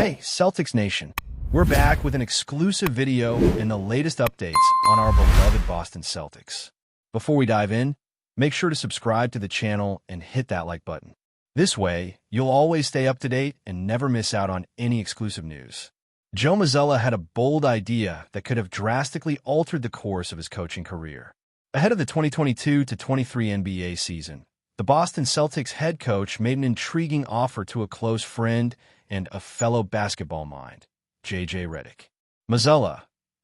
Hey, Celtics Nation. We're back with an exclusive video and the latest updates on our beloved Boston Celtics. Before we dive in, make sure to subscribe to the channel and hit that like button. This way, you'll always stay up to date and never miss out on any exclusive news. Joe Mazzulla had a bold idea that could have drastically altered the course of his coaching career. Ahead of the 2022-23 NBA season, the Boston Celtics head coach made an intriguing offer to a close friend and a fellow basketball mind, J.J. Redick. Mazzulla,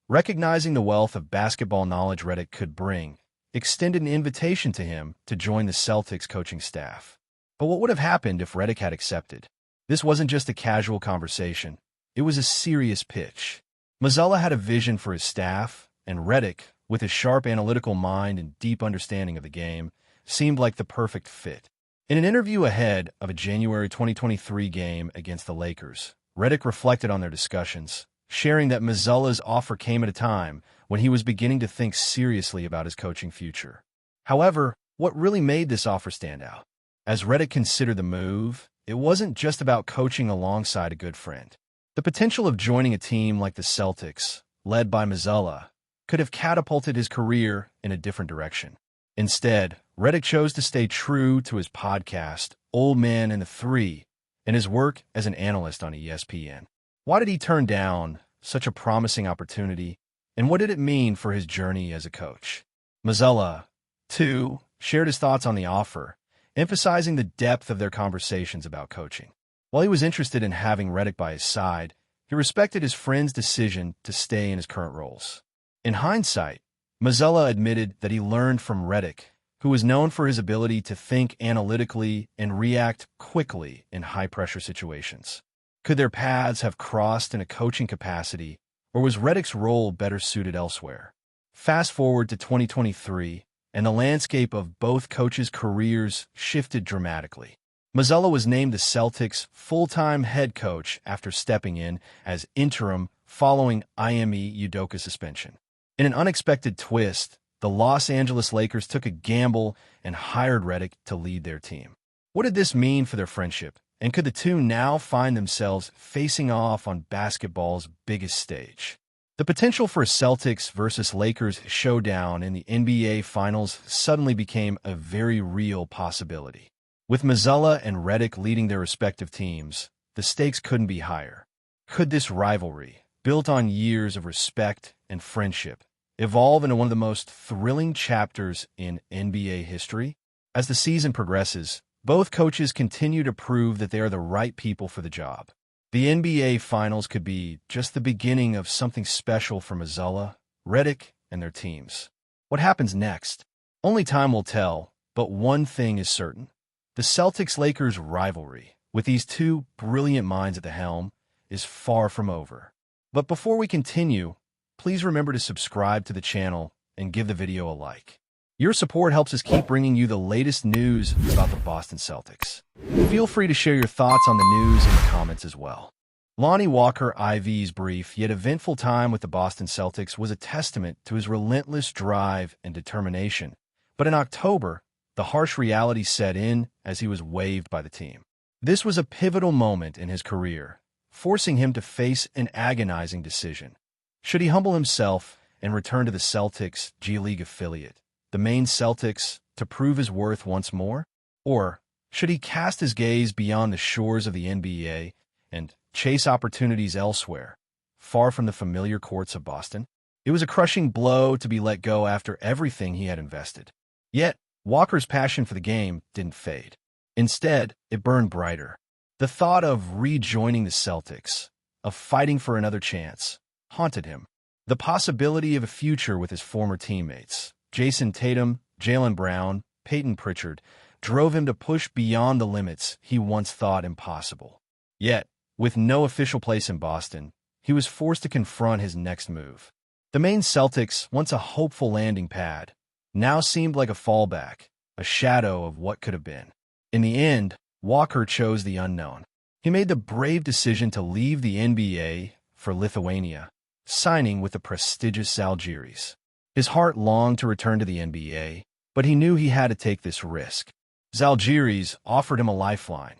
recognizing the wealth of basketball knowledge Redick could bring, extended an invitation to him to join the Celtics coaching staff. But what would have happened if Redick had accepted? This wasn't just a casual conversation. It was a serious pitch. Mazzulla had a vision for his staff, and Redick, with his sharp analytical mind and deep understanding of the game, seemed like the perfect fit. In an interview ahead of a January 2023 game against the Lakers, Redick reflected on their discussions, sharing that Mazzulla's offer came at a time when he was beginning to think seriously about his coaching future. However, what really made this offer stand out? As Redick considered the move, it wasn't just about coaching alongside a good friend. The potential of joining a team like the Celtics, led by Mazzulla, could have catapulted his career in a different direction. Instead, Redick chose to stay true to his podcast, Old Man and the Three, and his work as an analyst on ESPN. Why did he turn down such a promising opportunity, and what did it mean for his journey as a coach? Mazzulla, too, shared his thoughts on the offer, emphasizing the depth of their conversations about coaching. While he was interested in having Redick by his side, he respected his friend's decision to stay in his current roles. In hindsight, Mazzulla admitted that he learned from Redick, who was known for his ability to think analytically and react quickly in high-pressure situations. Could their paths have crossed in a coaching capacity, or was Redick's role better suited elsewhere? Fast forward to 2023, and the landscape of both coaches' careers shifted dramatically. Mazzulla was named the Celtics' full-time head coach after stepping in as interim following Ime Udoka's suspension. In an unexpected twist, the Los Angeles Lakers took a gamble and hired Redick to lead their team. What did this mean for their friendship, and could the two now find themselves facing off on basketball's biggest stage? The potential for a Celtics versus Lakers showdown in the NBA Finals suddenly became a very real possibility. With Mazzulla and Redick leading their respective teams, the stakes couldn't be higher. Could this rivalry, built on years of respect and friendship, evolve into one of the most thrilling chapters in NBA history? As the season progresses, both coaches continue to prove that they are the right people for the job. The NBA Finals could be just the beginning of something special for Mazzulla, Redick, and their teams. What happens next? Only time will tell, but one thing is certain. The Celtics-Lakers rivalry, with these two brilliant minds at the helm, is far from over. But before we continue, please remember to subscribe to the channel and give the video a like. Your support helps us keep bringing you the latest news about the Boston Celtics. Feel free to share your thoughts on the news in the comments as well. Lonnie Walker IV's brief yet eventful time with the Boston Celtics was a testament to his relentless drive and determination. But in October, the harsh reality set in as he was waived by the team. This was a pivotal moment in his career, forcing him to face an agonizing decision. Should he humble himself and return to the Celtics G League affiliate, the Maine Celtics, to prove his worth once more? Or should he cast his gaze beyond the shores of the NBA and chase opportunities elsewhere, far from the familiar courts of Boston? It was a crushing blow to be let go after everything he had invested. Yet, Walker's passion for the game didn't fade. Instead, it burned brighter. The thought of rejoining the Celtics, of fighting for another chance, haunted him. The possibility of a future with his former teammates, Jason Tatum, Jaylen Brown, Peyton Pritchard, drove him to push beyond the limits he once thought impossible. Yet, with no official place in Boston, he was forced to confront his next move. The Maine Celtics, once a hopeful landing pad, now seemed like a fallback, a shadow of what could have been. In the end, Walker chose the unknown. He made the brave decision to leave the NBA for Lithuania, signing with the prestigious Žalgiris. His heart longed to return to the NBA, but he knew he had to take this risk. Žalgiris offered him a lifeline,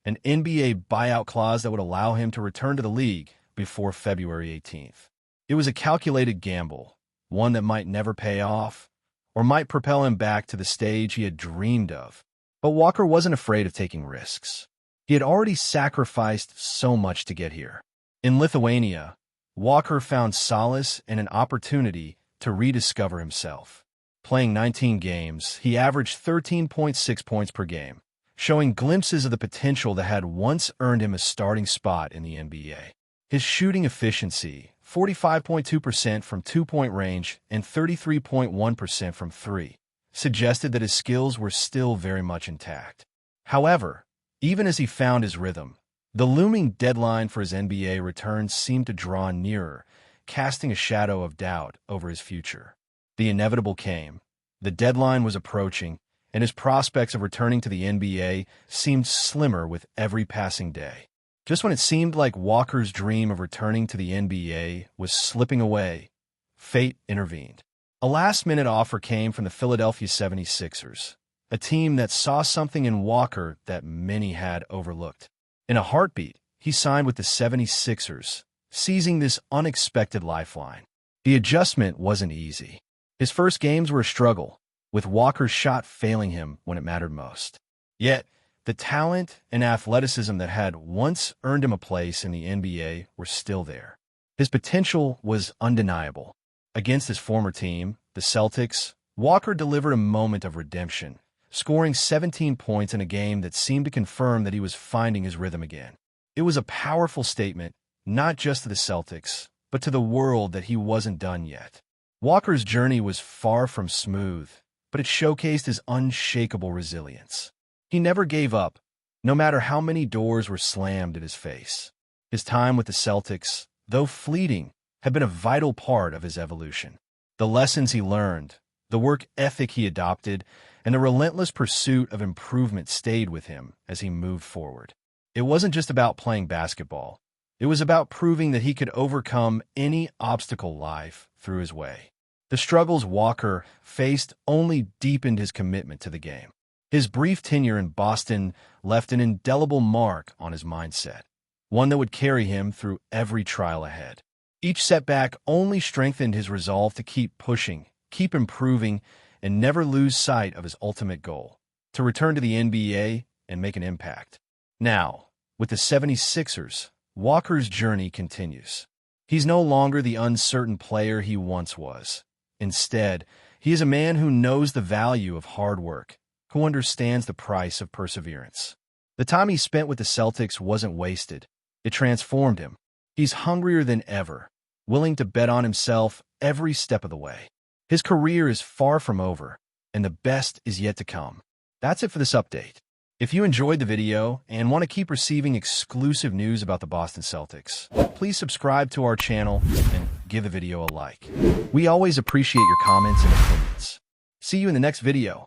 an NBA buyout clause that would allow him to return to the league before February 18th. It was a calculated gamble, one that might never pay off, or might propel him back to the stage he had dreamed of. But Walker wasn't afraid of taking risks. He had already sacrificed so much to get here. In Lithuania, Walker found solace in an opportunity to rediscover himself. Playing 19 games, he averaged 13.6 points per game, showing glimpses of the potential that had once earned him a starting spot in the NBA. His shooting efficiency, 45.2% from two-point range and 33.1% from three, suggested that his skills were still very much intact. However, even as he found his rhythm, the looming deadline for his NBA return seemed to draw nearer, casting a shadow of doubt over his future. The inevitable came. The deadline was approaching, and his prospects of returning to the NBA seemed slimmer with every passing day. Just when it seemed like Walker's dream of returning to the NBA was slipping away, fate intervened. A last-minute offer came from the Philadelphia 76ers, a team that saw something in Walker that many had overlooked. In a heartbeat, he signed with the 76ers, seizing this unexpected lifeline. The adjustment wasn't easy. His first games were a struggle, with Walker's shot failing him when it mattered most. Yet, the talent and athleticism that had once earned him a place in the NBA were still there. His potential was undeniable. Against his former team, the Celtics, Walker delivered a moment of redemption, scoring 17 points in a game that seemed to confirm that he was finding his rhythm again. It was a powerful statement, not just to the Celtics, but to the world that he wasn't done yet. Walker's journey was far from smooth, but it showcased his unshakable resilience. He never gave up, no matter how many doors were slammed in his face. His time with the Celtics, though fleeting, had been a vital part of his evolution. The lessons he learned, the work ethic he adopted, and the relentless pursuit of improvement stayed with him as he moved forward. It wasn't just about playing basketball. It was about proving that he could overcome any obstacle life threw his way. The struggles Walker faced only deepened his commitment to the game. His brief tenure in Boston left an indelible mark on his mindset, one that would carry him through every trial ahead. Each setback only strengthened his resolve to keep pushing, keep improving, and never lose sight of his ultimate goal, to return to the NBA and make an impact. Now, with the 76ers, Walker's journey continues. He's no longer the uncertain player he once was. Instead, he is a man who knows the value of hard work, who understands the price of perseverance. The time he spent with the Celtics wasn't wasted. It transformed him. He's hungrier than ever, willing to bet on himself every step of the way. His career is far from over, and the best is yet to come. That's it for this update. If you enjoyed the video and want to keep receiving exclusive news about the Boston Celtics, please subscribe to our channel and give the video a like. We always appreciate your comments and opinions. See you in the next video.